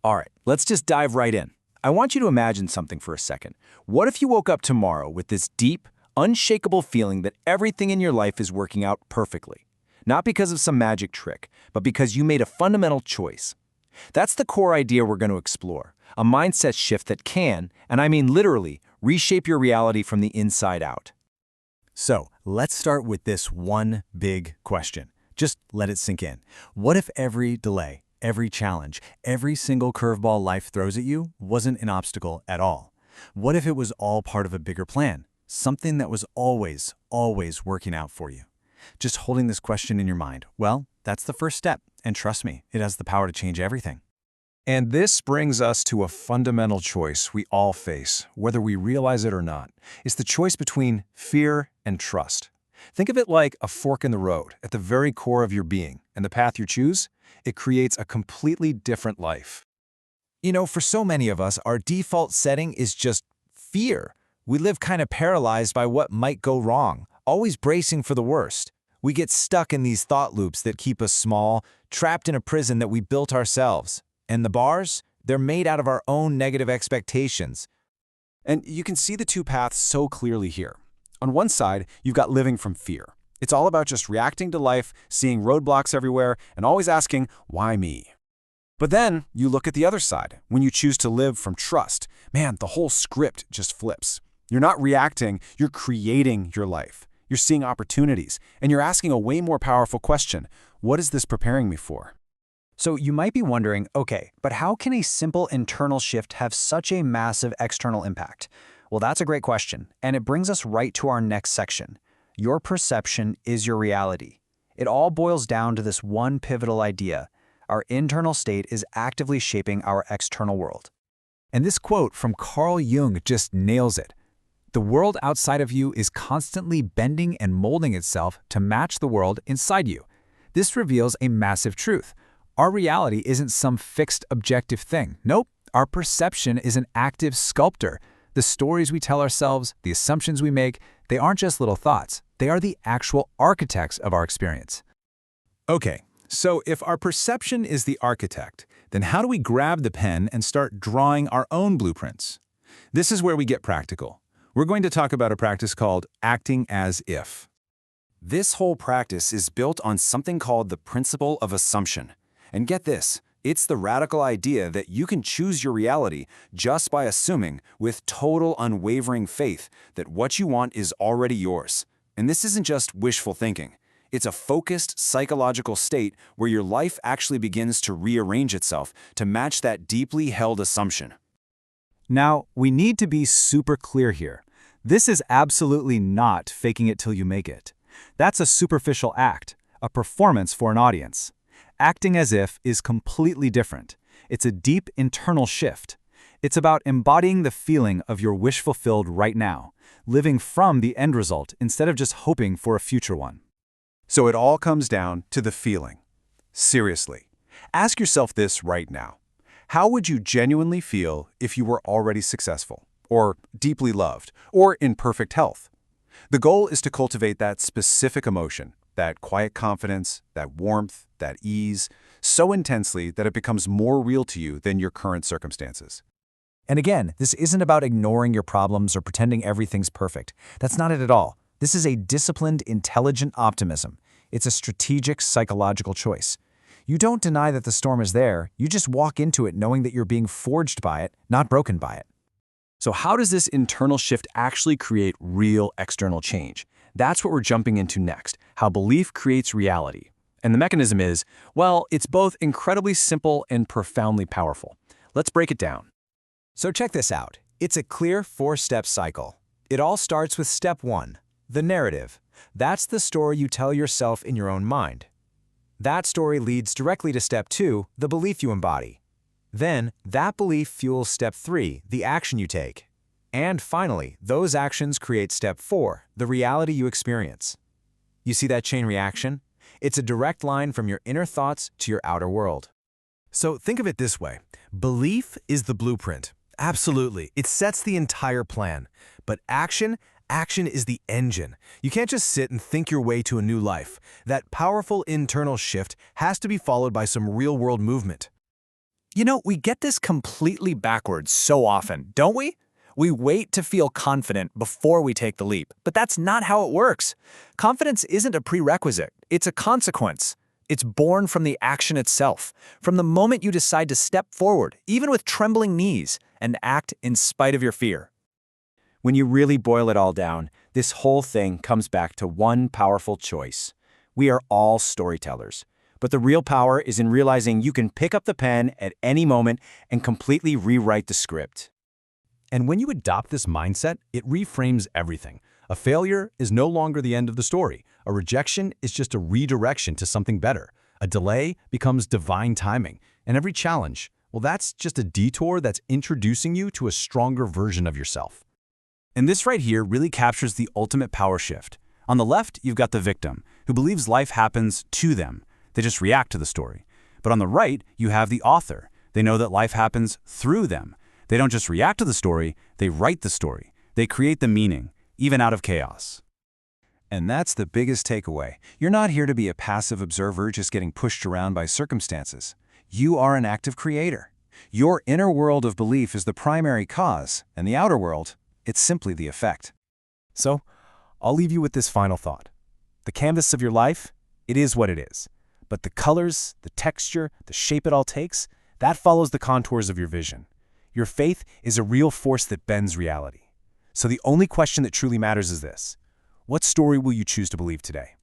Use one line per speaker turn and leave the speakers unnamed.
All right, let's just dive right in. I want you to imagine something for a second. What if you woke up tomorrow with this deep, unshakable feeling that everything in your life is working out perfectly? Not because of some magic trick, but because you made a fundamental choice. That's the core idea we're going to explore, a mindset shift that can, and I mean literally, reshape your reality from the inside out. So, let's start with this one big question. Just let it sink in. What if every delay, every challenge, every single curveball life throws at you wasn't an obstacle at all? What if it was all part of a bigger plan? Something that was always working out for you? Just holding this question in your mind, well, that's the first step. And trust me, it has the power to change everything.
And this brings us to a fundamental choice we all face, whether we realize it or not. It's the choice between fear and trust. Think of it like a fork in the road at the very core of your being, and the path you choose, it creates a completely different life.
You know, for so many of us, our default setting is just fear. We live kind of paralyzed by what might go wrong, always bracing for the worst. We get stuck in these thought loops that keep us small, trapped in a prison that we built ourselves. And the bars, they're made out of our own negative expectations.
And you can see the two paths so clearly here. On one side, you've got living from fear. It's all about just reacting to life, seeing roadblocks everywhere, and always asking, why me? But then you look at the other side. When you choose to live from trust, man, the whole script just flips. You're not reacting, you're creating your life. You're seeing opportunities, and you're asking a way more powerful question. What is this preparing me for?
So you might be wondering, okay, but how can a simple internal shift have such a massive external impact? Well, that's a great question, and it brings us right to our next section. Your perception is your reality. It all boils down to this one pivotal idea. Our internal state is actively shaping our external world.
And this quote from Carl Jung just nails it. The world outside of you is constantly bending and molding itself to match the world inside you. This reveals a massive truth. Our reality isn't some fixed objective thing. Nope, our perception is an active sculptor. The stories we tell ourselves, the assumptions we make, they aren't just little thoughts. They are the actual architects of our experience.
Okay, so if our perception is the architect, then how do we grab the pen and start drawing our own blueprints? This is where we get practical. We're going to talk about a practice called acting as if. This whole practice is built on something called the principle of assumption. And get this, it's the radical idea that you can choose your reality just by assuming with total unwavering faith that what you want is already yours. And this isn't just wishful thinking. It's a focused psychological state where your life actually begins to rearrange itself to match that deeply held assumption.
Now, we need to be super clear here. This is absolutely not faking it till you make it. That's a superficial act, a performance for an audience. Acting as if is completely different. It's a deep internal shift. It's about embodying the feeling of your wish fulfilled right now, living from the end result instead of just hoping for a future one.
So it all comes down to the feeling. Seriously, ask yourself this right now. How would you genuinely feel if you were already successful, or deeply loved, or in perfect health? The goal is to cultivate that specific emotion, that quiet confidence, that warmth, that ease, so intensely that it becomes more real to you than your current circumstances.
And again, this isn't about ignoring your problems or pretending everything's perfect. That's not it at all. This is a disciplined, intelligent optimism. It's a strategic psychological choice. You don't deny that the storm is there, you just walk into it knowing that you're being forged by it, not broken by it.
So how does this internal shift actually create real external change? That's what we're jumping into next, how belief creates reality. And the mechanism is, well, it's both incredibly simple and profoundly powerful. Let's break it down.
So check this out. It's a clear 4-step cycle. It all starts with step 1, the narrative. That's the story you tell yourself in your own mind. That story leads directly to step 2, the belief you embody. Then, that belief fuels step 3, the action you take. And finally, those actions create step 4, the reality you experience. You see that chain reaction? It's a direct line from your inner thoughts to your outer world.
So think of it this way. Belief is the blueprint. Absolutely. It sets the entire plan. But action is the engine. You can't just sit and think your way to a new life. That powerful internal shift has to be followed by some real-world movement.
You know, we get this completely backwards so often, don't we? We wait to feel confident before we take the leap, but that's not how it works. Confidence isn't a prerequisite, it's a consequence. It's born from the action itself, from the moment you decide to step forward, even with trembling knees, and act in spite of your fear.
When you really boil it all down, this whole thing comes back to one powerful choice. We are all storytellers. But the real power is in realizing you can pick up the pen at any moment and completely rewrite the script.
And when you adopt this mindset, it reframes everything. A failure is no longer the end of the story. A rejection is just a redirection to something better. A delay becomes divine timing. And every challenge, well, that's just a detour that's introducing you to a stronger version of yourself.
And this right here really captures the ultimate power shift. On the left, you've got the victim, who believes life happens to them. They just react to the story. But on the right, you have the author. They know that life happens through them. They don't just react to the story, they write the story. They create the meaning, even out of chaos.
And that's the biggest takeaway. You're not here to be a passive observer just getting pushed around by circumstances. You are an active creator. Your inner world of belief is the primary cause, and the outer world, it's simply the effect.
So, I'll leave you with this final thought. The canvas of your life, it is what it is. But the colors, the texture, the shape it all takes, that follows the contours of your vision. Your faith is a real force that bends reality. So the only question that truly matters is this: what story will you choose to believe today?